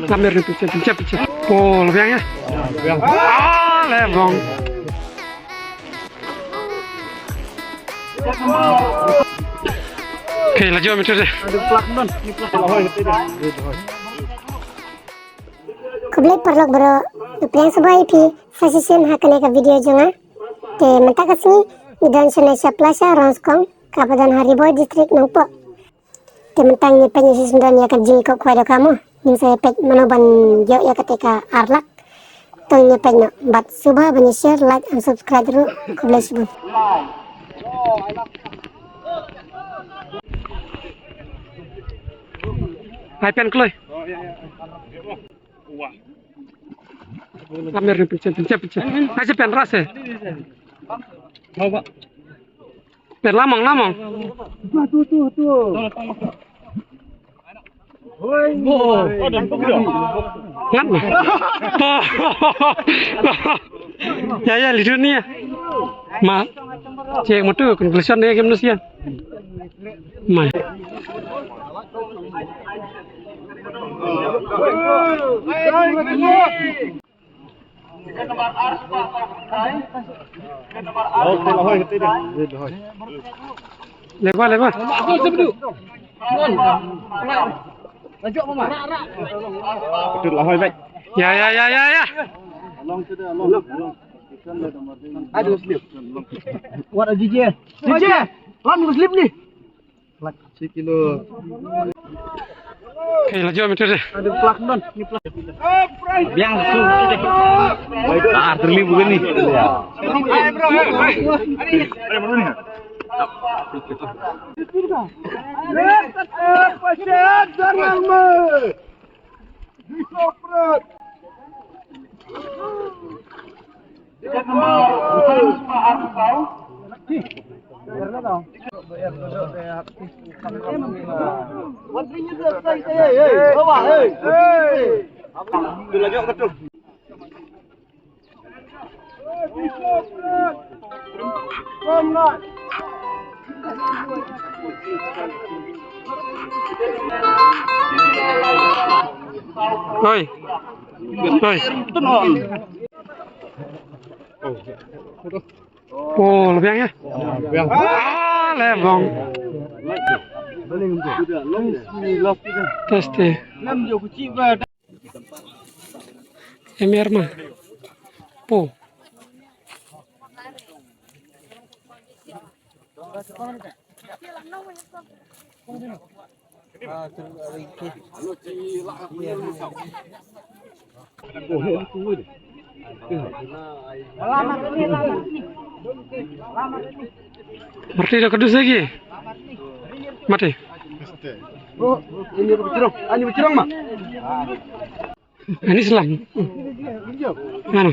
Pamer itu pencet. Oh, lebih ya. Ah, lebong. Oke, lanjut meter deh. Kublik perlok bro, yang sebuah IP, sasisin hakane ka video jonga. Te mentak kasih dan Indonesia Plaza Rongskong, Kabupaten Haribo Distrik Nongpo. Te mentang nyepenya susundan ya kajing kok kuada kamu, ning saya pek manoban yo ya ketika arlak. Tong nyepenya bat subah banyak share, like, and subscribe dulu. Kublik sebut. Pen kloy. Pamer itu pencet. Aja pen rasa. Mau Pak? Pen lamang. Tuh. Woi. Oh, dan Ngat mah. Ya di dunia. Ma. Cek motor conclusion dia game nusia. Ma. Lebar. Ya. Aduh, slip. What a DJ. Lan slip nih. Lak 1 kilo. Oke, lanjut meter deh. Aduh, plak non. Ini plak. Biang langsung deh. Ah, terlibu gini. Ayo, bro. Ada mana nih? Pasien jangan me. Disopret. Oi. Oh, lebih ya. Ah, lebong. Tes deh. MR mah. Po. Berarti dah kedus lagi. Mati. Oh, ini bercerong mah. Ini selang. Mana?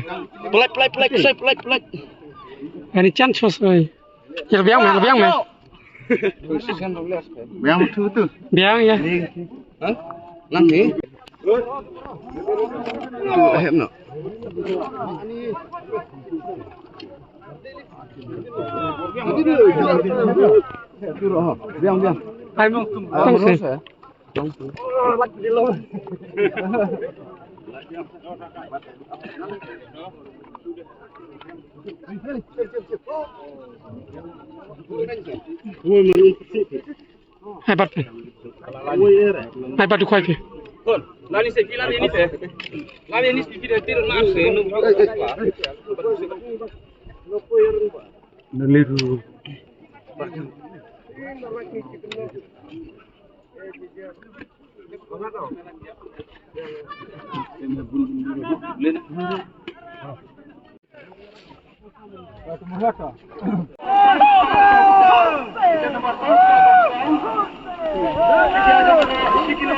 Pelak. Ini chance oi. Ya lebih yang mah. Biang tu. Biang ya. Hah? Nang ni. Tu ahem no. Biang. Hai mo. Tong se. Hebat. Hebat tu kuai. Lani se filar ini se. Lani ini video tirun mas se. Neliru. Kilo